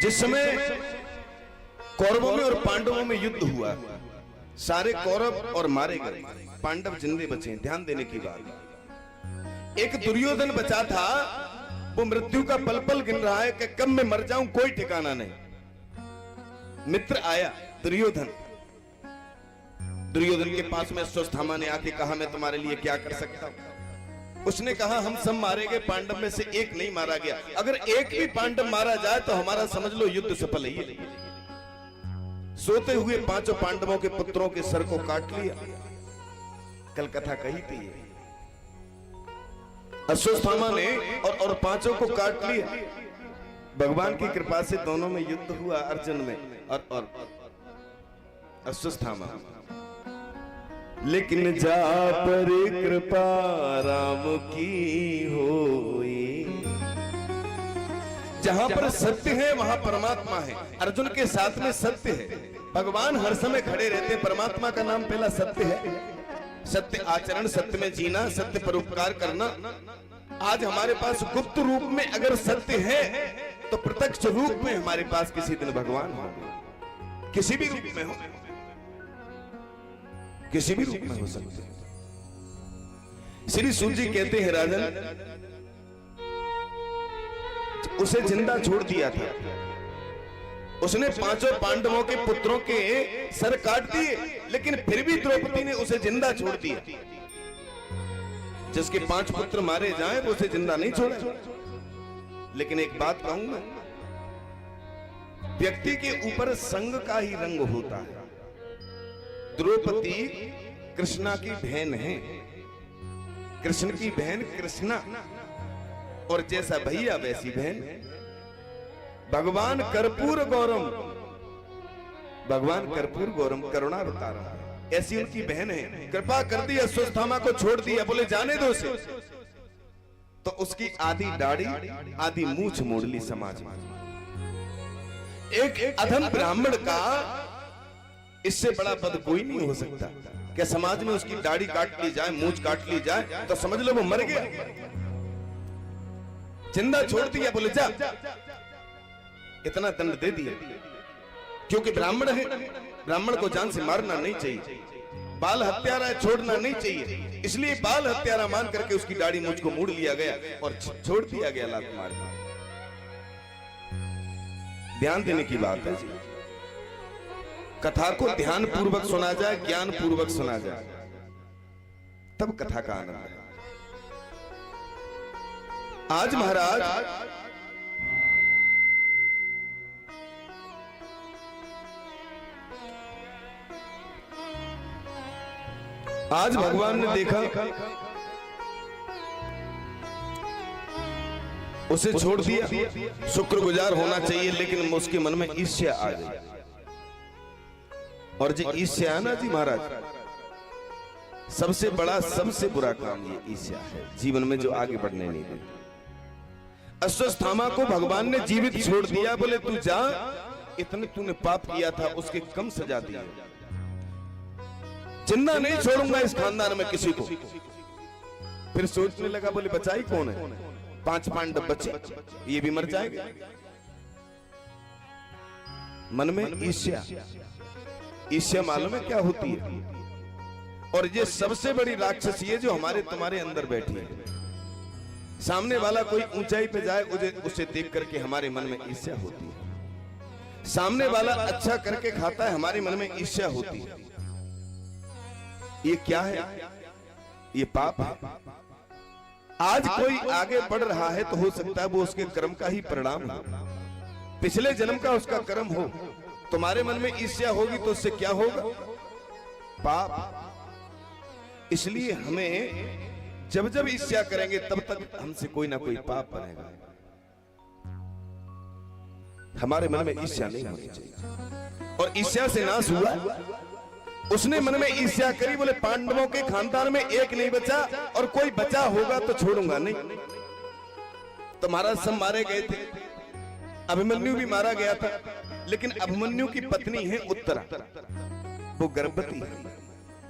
जिस समय कौरवों में और पांडवों में युद्ध हुआ, सारे कौरव और मारे गए, पांडव जिंदे बचे। ध्यान देने की बात। एक दुर्योधन बचा था, वो मृत्यु का पल पल गिन रहा है कि कब मैं मर जाऊं, कोई ठिकाना नहीं। मित्र आया दुर्योधन। दुर्योधन के पास में अश्वत्थामा ने आके कहा, मैं तुम्हारे लिए क्या कर सकता हूं। उसने कहा, हम सब मारे गए, पांडव में से एक नहीं मारा गया। अगर एक भी पांडव मारा जाए तो हमारा समझ लो युद्ध सफल है। सोते हुए पांचों पांडवों के पुत्रों के सर को काट लिया। कल कथा कही थी, अश्वत्थामा ने और पांचों को काट लिया। भगवान की कृपा से दोनों में युद्ध हुआ, अर्जुन में और अश्वत्थामा। लेकिन जा पर कृपा राम की होई। जहां पर सत्य है वहां परमात्मा है। अर्जुन के साथ में सत्य है। भगवान हर समय खड़े रहते। परमात्मा का नाम पहला सत्य है। सत्य आचरण, सत्य में जीना, सत्य परोपकार करना। आज हमारे पास गुप्त रूप में अगर सत्य है तो प्रत्यक्ष रूप में हमारे पास किसी दिन भगवान हो, किसी भी रूप में हो, किसी भी रूप में हो सकते हैं। श्री सूत जी कहते हैं, राजन उसे जिंदा छोड़ दिया था। उसने पांचों पांडवों के पुत्रों के सर काट दिए, लेकिन फिर भी द्रौपदी ने उसे जिंदा छोड़ दिया। जिसके 5 पुत्र मारे जाएं वो उसे जिंदा नहीं छोड़ा। लेकिन एक बात कहूंगा, व्यक्ति के ऊपर संग का ही रंग होता है। द्रौपदी कृष्णा की बहन है, कृष्ण की बहन कृष्णा, और जैसा भैया वैसी बहन। भगवान कर्पूर गौरम, भगवान कर्पूर गौरम करुणा बता रहा है, ऐसी उनकी बहन है। कृपा कर दी, अश्वत्थामा को छोड़ दिया, बोले जाने दो उसे। तो उसकी आधी दाढ़ी आधी मूछ मोड़ ली समाज में। एक अधम ब्राह्मण का इससे बड़ा पद कोई नहीं हो सकता। क्या समाज में उसकी दाढ़ी काट ली जाए, मूछ काट ली जाए तो समझ लो वो मर गया। जिंदा छोड़ दिया, बोले जा। इतना दंड दे दिया क्योंकि ब्राह्मण है, ब्राह्मण को जान से मारना नहीं चाहिए। बाल हत्यारा छोड़ना नहीं चाहिए, इसलिए बाल हत्यारा मान करके उसकी दाढ़ी मूछ को मोड़ लिया गया और छोड़ दिया गया लात मार। ध्यान देने की बात है जी। कथा को ध्यान पूर्वक सुना जाए, ज्ञान पूर्वक सुना जाए, तब कथा का आनंद है। आज महाराज आज भगवान ने देखा उसे छोड़ दिया। शुक्रगुजार होना चाहिए, लेकिन उसके मन में ईर्ष्या आ गई। और जो ईर्ष्या है ना जी महाराज, सबसे बड़ा सबसे बुरा काम ये ईर्ष्या है, जीवन में जो आगे बढ़ने नहीं देती। अश्वत्थामा को भगवान ने जीवित छोड़ दिया, बोले तू जा, इतने तूने पाप किया था उसके कम सजा दिया। जिंदा नहीं छोड़ूंगा इस खानदान में किसी को। फिर सोचने लगा, बोले बचाई कौन है? 5 पांडव बचे, ये भी मर जाएगा। मन में ईर्ष्या, ईर्ष्या मालूम है क्या होती है? और ये सबसे बड़ी राक्षसी है जो हमारे तुम्हारे अंदर बैठी है। सामने वाला कोई ऊंचाई पे जाए, उसे देख करके हमारे मन में ईर्ष्या होती है। सामने वाला अच्छा करके खाता है, हमारे मन में ईर्ष्या होती है। ये क्या है? ये पाप है। आज कोई आगे बढ़ रहा है तो हो सकता है वो उसके कर्म का ही परिणाम हो, पिछले जन्म का उसका कर्म हो। तुम्हारे मन में ईर्ष्या होगी तो उससे क्या होगा? पाप। इसलिए हमें जब जब ईर्ष्या करेंगे तब तक हमसे कोई ना कोई पाप बनेगा। हमारे मन में ईर्ष्या नहीं होनी चाहिए। और ईर्ष्या से नाश हुआ। उसने मन में ईर्ष्या करी, बोले पांडवों के खानदान में एक नहीं बचा और कोई बचा होगा तो छोड़ूंगा नहीं। तो महाराज सब मारे गए थे, अभिमन्यु भी मारा गया था, लेकिन अभिमन्यु की पत्नी है उत्तरा, वो गर्भवती है।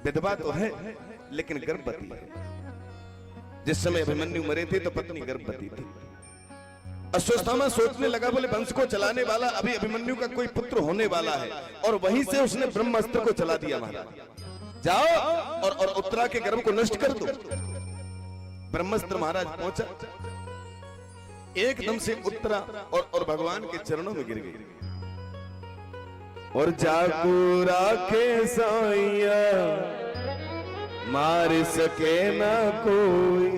विधवा तो है लेकिन गर्भवती है। जिस समय अभिमन्यु मरे थे तो पत्नी गर्भवती थी। अश्वत्थामा सोचने लगा, बोले वंश को चलाने वाला अभी अभिमन्यु का कोई पुत्र होने वाला है, और वहीं से उसने ब्रह्मास्त्र को चला दिया। महाराज जाओ और उत्तरा के गर्भ को नष्ट कर दो। ब्रह्मास्त्र महाराज पहुंचा, एकदम से उत्तरा और भगवान के चरणों में गिर गई। और जाकू राखे साइया मार सके ना कोई।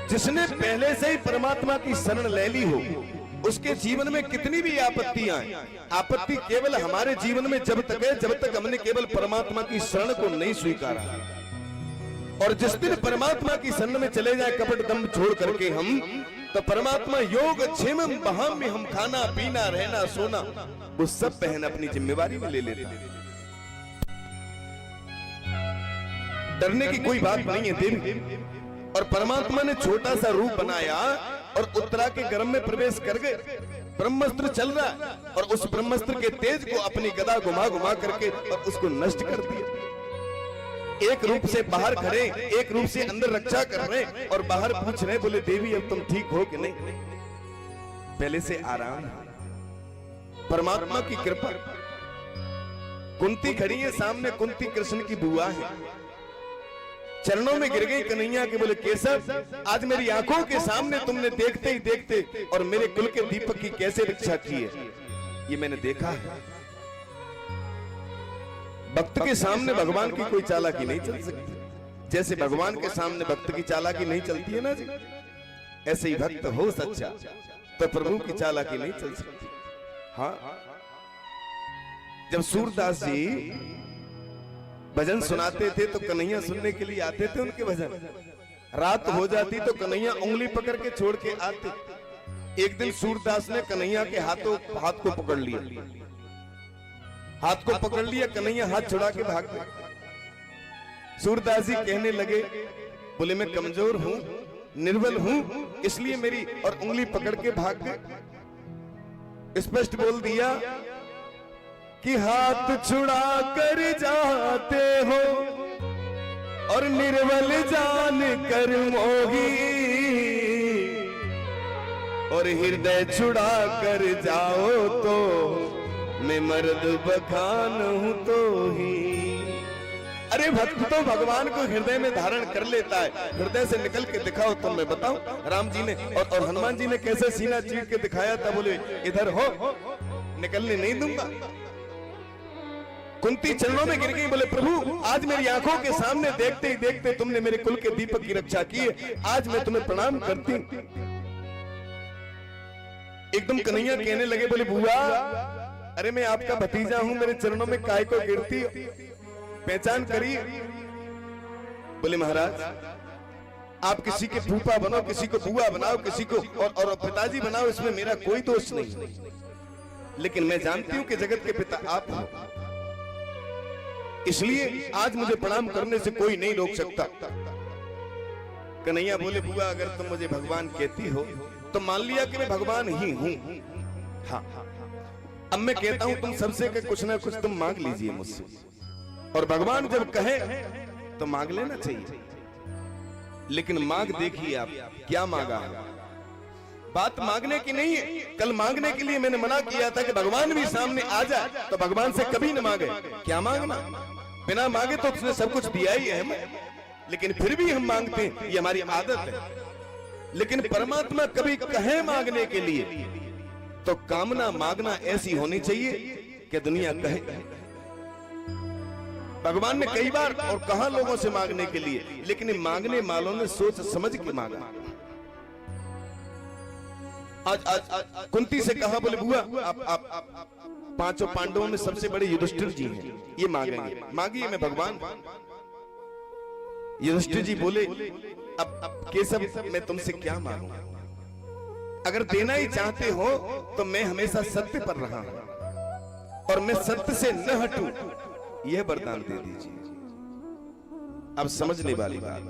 जिसने पहले से ही परमात्मा की शरण ले ली हो, उसके जीवन में कितनी भी आपत्तियां आए, आपत्ति केवल हमारे जीवन में जब तक है जब तक हमने केवल परमात्मा की शरण को नहीं स्वीकारा। और जिस दिन परमात्मा की शरण में चले जाए कपट दम्भ छोड़ करके हम, तो परमात्मा योग क्षेम बहाम में हम खाना पीना रहना सोना वो सब बहन अपनी जिम्मेवारी में ले लेते। डरने की कोई बात नहीं है देवी। और परमात्मा ने छोटा सा रूप बनाया और उत्तरा के गर्भ में प्रवेश कर गए। ब्रह्मास्त्र चल रहा है और उस ब्रह्मास्त्र के तेज को अपनी गदा घुमा घुमा करके और उसको नष्ट कर दिया। एक रूप से बाहर खड़े, एक रूप से अंदर रक्षा कर रहे और बाहर पूछ रहे, बोले देवी अब तुम ठीक हो कि नहीं? पहले से आराम है, परमात्मा की कृपा। कुंती खड़ी है सामने, कुंती कृष्ण की बुआ है, चरणों में गिर गई कन्हैया के, बोले केशव आज मेरी आंखों के सामने तुमने देखते ही देखते और मेरे कुल के दीपक की कैसे रक्षा की है, ये मैंने देखा है। भक्त के सामने भगवान की कोई चालाकी नहीं चल सकती। जैसे भगवान के सामने भक्त की चालाकी नहीं चलती है ना जी, ऐसे ही भक्त हो सच्चा तो प्रभु की चालाकी नहीं चल सकती। हाँ, जब सूरदास जी भजन सुनाते थे तो कन्हैया सुनने के लिए आते थे उनके भजन। रात हो जाती तो कन्हैया उंगली पकड़ के छोड़ के आते। एक दिन सूरदास ने कन्हैया के हाथ को पकड़ लिया, हाथ को पकड़ लिया, कन्हैया हाथ छुड़ा के भाग गए। सूरदास जी कहने लगे, बोले मैं कमजोर हूं, निर्बल हूं, इसलिए मेरी और उंगली पकड़ के भाग गए। स्पष्ट बोल दिया कि हाथ छुड़ा कर जाते हो और निर्बल जान कर मोही, और हृदय छुड़ा कर जाओ तो मैं मर्द बखान हूं तो ही। अरे भक्त तो भगवान को हृदय में धारण कर लेता है, हृदय से निकल के दिखाओ तो मैं बताऊं। राम जी ने और हनुमान जी ने कैसे सीना चीर के दिखाया था, बोले इधर हो, निकलने नहीं दूंगा। कुंती चरणों में गिर गई, बोले प्रभु आज मेरी आंखों के सामने देखते ही देखते तुमने मेरे कुल के दीपक की रक्षा की है, आज मैं तुम्हें प्रणाम करती हूं। एकदम कन्हैया कहने लगे, बोले बुआ अरे मैं आपका भतीजा हूं, मेरे चरणों में काय को गिरती हो, पहचान करिए। बोले महाराज आप किसी के फूफा बनो, किसी को बुआ बनाओ, किसी को और पिताजी बनाओ, इसमें मेरा कोई दोष नहीं, लेकिन मैं जानती हूं कि जगत के पिता आप हो, इसलिए आज मुझे प्रणाम करने से कोई नहीं रोक सकता। कन्हैया बोले बुआ अगर तुम मुझे भगवान कहती हो तो मान लिया कि मैं भगवान ही हूं। हाँ, अब मैं कहता हूं तुम सबसे कुछ ना कुछ तुम मांग लीजिए मुझसे, और भगवान जब कहे तो मांग लेना चाहिए। लेकिन मांग देखिए आप क्या मांगा है, बात मांगने की नहीं है। कल मांगने के लिए मैंने मना किया था कि भगवान भी सामने आ जाए तो भगवान से कभी न मांगे। क्या मांगना, बिना मांगे तो उसने सब कुछ दिया ही है हमें, लेकिन फिर भी हम मांगते हैं, ये हमारी आदत है। लेकिन परमात्मा कभी कहे मांगने के लिए तो कामना मांगना ऐसी होनी चाहिए कि दुनिया कहे। भगवान ने कई बार और कहा लोगों से मांगने के लिए, लेकिन मांगने वालों ने सोच समझ के मांगा। आज कुंती से कहा, बोले बुआ आप पांचों पांडवों में सबसे बड़े युधिष्ठिर जी हैं, ये मांगेंगे, मांगिए मैं भगवान। युधिष्ठिर जी बोले अब केशव मैं तुमसे क्या मांगू, अगर देना ही चाहते हो तो मैं हमेशा सत्य पर रहा हूं और मैं सत्य से न हटूं, यह वरदान दे दीजिए। अब समझने वाली बात,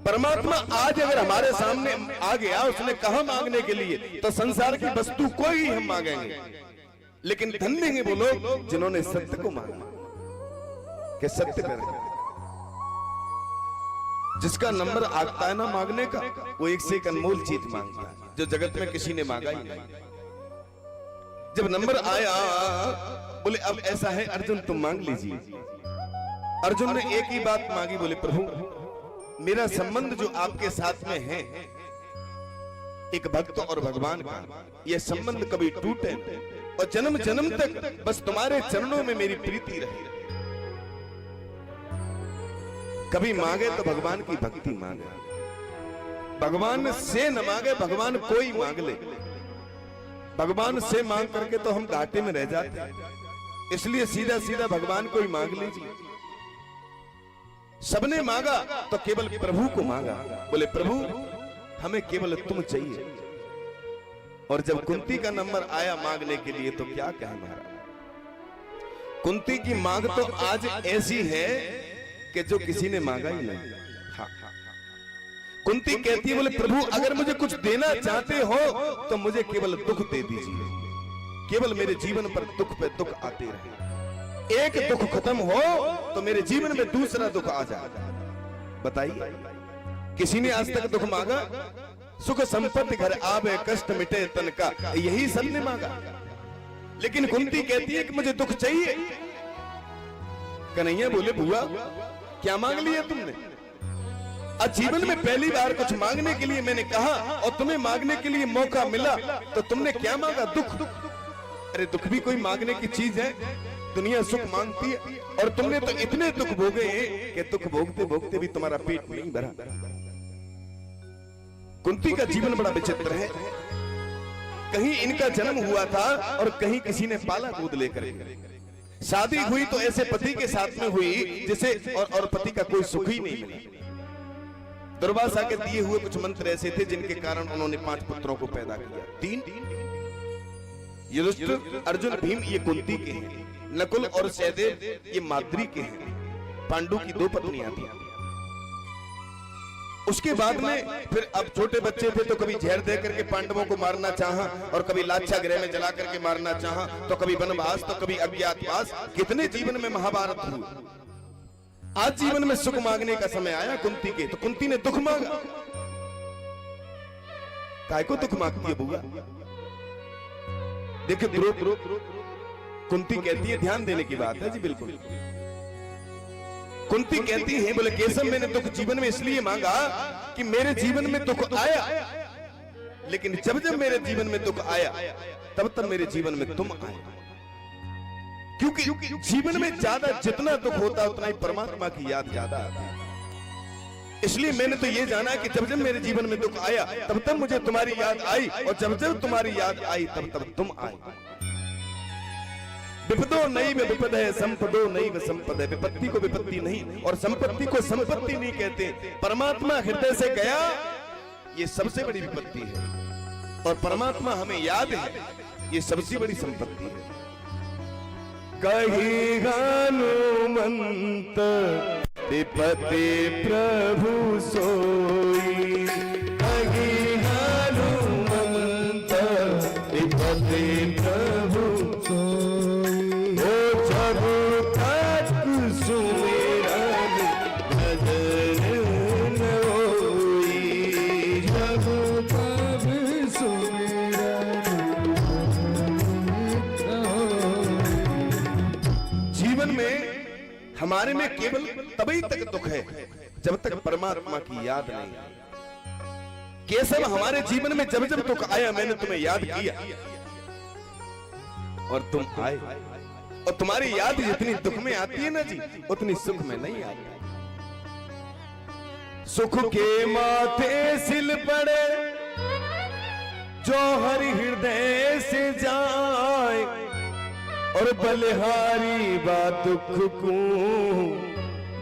परमात्मा आज अगर हमारे सामने आ गया, उसने कहा मांगने के लिए, तो संसार की वस्तु कोई हम मांगेंगे, लेकिन धन्य हैं वो लोग जिन्होंने सत्य को मांगा, कि सत्य पे रहे। जिसका नंबर आता है ना मांगने का, वो एक से एक अनमोल चीज मांगता है। जो जगत में किसी ने मांगा ही नहीं। जब नंबर आया, बोले अब ऐसा है अर्जुन तुम मांग लीजिए। अर्जुन ने एक ही बात मांगी, बोले प्रभु मेरा संबंध जो आपके साथ में है, एक भक्त और भगवान का, यह संबंध कभी टूटे और जन्म जन्म तक बस तुम्हारे चरणों में मेरी प्रीति रहे। कभी मांगे तो भगवान की भक्ति मांगे, भगवान से न मांगे, भगवान कोई मांग ले। भगवान से मांग करके तो हम घाटे में रह जाते हैं, इसलिए सीधा सीधा भगवान को ही मांग लीजिए। सबने मांगा तो केवल प्रभु को मांगा, बोले प्रभु हमें केवल तुम चाहिए। और जब कुंती का नंबर आया मांगने के लिए तो क्या कहा महाराज, कुंती की मांग तो आज ऐसी है कि जो किसी ने मांगा ही नहीं। हाँ, कुंती कहती है, बोले प्रभु अगर मुझे कुछ देना चाहते हो तो मुझे केवल दुख दे दीजिए, केवल मेरे जीवन पर दुख पे दुख आते रहे। एक दुख खत्म हो तो मेरे जीवन में दूसरा दुख आ जाए। बताइए किसी ने आज तक दुख मांगा? सुख संपत्ति घर आवे कष्ट मिटे तन का, यही सबने मांगा। लेकिन कुंती कहती है कि मुझे दुख चाहिए। कन्हैया बोले बुआ क्या मांग लिया तुमने? आज जीवन में पहली बार कुछ मांगने के लिए मैंने कहा और तुम्हें मांगने के लिए मौका मिला तो तुमने क्या मांगा? दुख। अरे दुख भी कोई मांगने की चीज है? दुनिया सुख मांगती है और तुमने तो इतने दुख भोगे कि दुख भोगते भोगते भी तुम्हारा पेट नहीं भरा। कुंती का जीवन बड़ा विचित्र है। कहीं इनका जन्म हुआ था और कहीं किसी ने पाला गोद लेकर। शादी हुई तो ऐसे पति के साथ में हुई जिसे और पति का कोई सुख ही नहीं मिला। दुर्वासा के दिए हुए कुछ मंत्र ऐसे थे जिनके कारण उन्होंने 5 पुत्रों को पैदा किया। 3 युधिष्ठिर अर्जुन भीम ये कुंती के हैं, नकुल और सहदेव ये माद्री के हैं। पांडु की 2 पत्नियां थी। उसके बाद में फिर अब छोटे बच्चे थे तो कभी जहर दे करके पांडवों को मारना चाहा और कभी लाच्छा गृह में जला करके मारना चाहा, तो कभी वनवास तो कभी अज्ञातवास। कितने जीवन में महाभारत हुए। आज जीवन में सुख मांगने का समय आया कुंती के, तो कुंती ने दुख मांगा। काय को दुख मांगती है बुआ? देखिए द्रुप कुंती कहती है, ध्यान देने की बात है जी बिल्कुल। कुंती कहती है, बोले केशव मैंने दुख जीवन में इसलिए मांगा कि मेरे जीवन में दुख आया, लेकिन जब जब मेरे जीवन में दुख आया तब तब मेरे जीवन में तुम आए। क्योंकि जीवन में ज्यादा जितना दुख होता है उतना ही परमात्मा की याद ज्यादा आती है। इसलिए मैंने तो ये जाना कि जब जब मेरे जीवन में दुख आया तब तब मुझे तुम्हारी याद आई, और जब जब तुम्हारी याद आई तब तब तुम आए। विपदो नैव विपद है, संपदो नैव संपद है। विपत्ति को विपत्ति नहीं और संपत्ति को संपत्ति नहीं कहते। परमात्मा हृदय से गया, ये सबसे बड़ी विपत्ति है, और परमात्मा हमें याद है, ये सबसे बड़ी संपत्ति है। कही हनुमंत विपत्ति प्रभु सोई, कही हनुमंत विपत्ति प्रभु सोई। ओ जब तक सुमिरन भजन न होई, जब तक सुमिरन न होई। जीवन में हमारे में केवल तभी तक दुख है जब तक परमात्मा की याद नहीं। केशव हमारे जीवन में जब जब दुख आया मैंने तुम्हें याद किया और तुम आए, और तुम्हारी याद जितनी दुख में आती है ना जी उतनी सुख में नहीं आती। सुख के माथे सिल पड़े जो हरि हृदय से जाए, और बलिहारी बा दुख को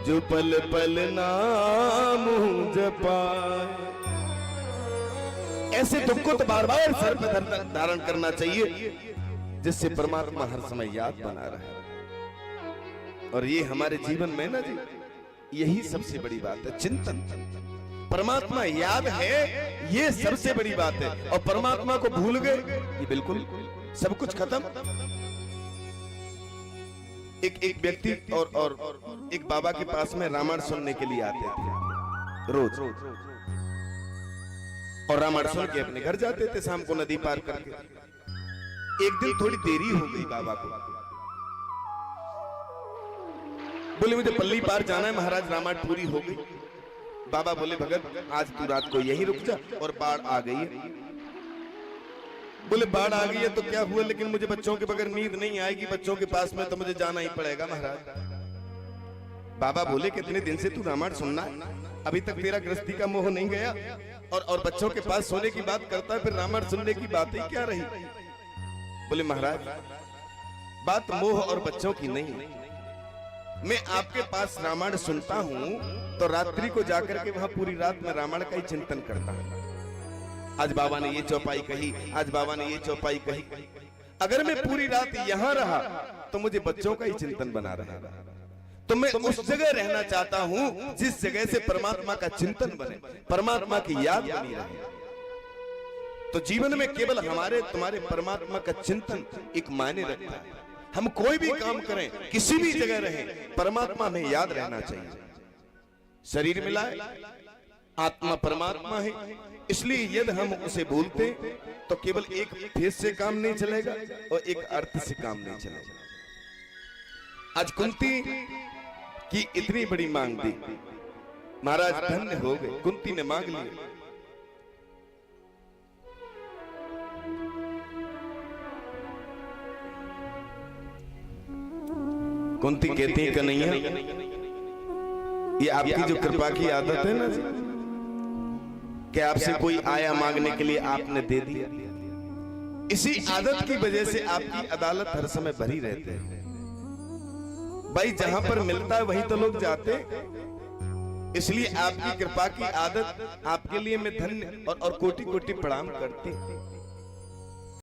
जो पल पल नाम जपाए। ऐसे दुख को तो बार बार सर पर धारण करना चाहिए जिससे परमात्मा हर समय याद बना रहे। और ये हमारे जीवन में ना जी यही सबसे बड़ी बात है, चिंतन। परमात्मा याद है ये सबसे बड़ी बात है, और परमात्मा को भूल गए ये बिल्कुल सब कुछ खत्म। एक व्यक्ति और एक बाबा के पास में रामायण सुनने के लिए आते थे रोज। और रामायण सुन के अपने घर जाते थे शाम को नदी पार करके। एक दिन थोड़ी देरी हो गई बाबा को, बोले मुझे पल्ली पार जाना है महाराज, रामायण पूरी हो गई। बाबा बोले भगत आज तू रात को यहीं रुक जा, और बाढ़ आ गई है। बोले बाढ़ आ गई है तो क्या हुआ, लेकिन मुझे बच्चों के बगैर नींद नहीं आएगी, बच्चों के पास में तो मुझे जाना ही पड़ेगा महाराज। बाबा बोले कितने दिन से तू रामायण सुनना है, अभी तक तेरा गृहस्थी का मोह नहीं गया, और बच्चों के पास सोने की बात करता है, फिर रामायण सुनने की बात ही क्या रही। बोले महाराज बात मोह और बच्चों की नहीं, मैं आपके पास रामायण सुनता हूं तो रात्रि को जाकर के वहां पूरी रात में रामायण का ही चिंतन करता हूं। आज बाबा ने ये चौपाई कही, आज बाबा ने ये चौपाई कही, अगर मैं पूरी रात यहां रहा तो मुझे बच्चों का ही चिंतन बना रहा, तो मैं उस जगह रहना चाहता हूं जिस जगह से परमात्मा का चिंतन बने, परमात्मा की याद बनी रहे। तो जीवन में केवल हमारे तुम्हारे परमात्मा का चिंतन एक मायने रखता है। हम कोई भी काम करें, किसी भी जगह रहें, परमात्मा में याद रहना चाहिए। शरीर मिला है, आत्मा परमात्मा है, इसलिए यदि हम उसे भूलते तो केवल एक फेस से काम नहीं चलेगा और एक अर्थ से काम नहीं चलेगा। आज कुंती की इतनी बड़ी मांग दी, महाराज धन्य हो गए, कुंती ने मांग लिया। कुंती कहती है कन्हैया ये आपकी जो कृपा की आदत है ना कि आपसे कोई आया मांगने के लिए आपने दे दिया, इसी आदत की वजह से आपकी अदालत हर समय भरी रहते हैं। भाई जहां पर मिलता है वहीं तो लोग जाते, इसलिए आपकी कृपा की आदत आपके लिए मैं धन्य और कोटि कोटि प्रणाम करती।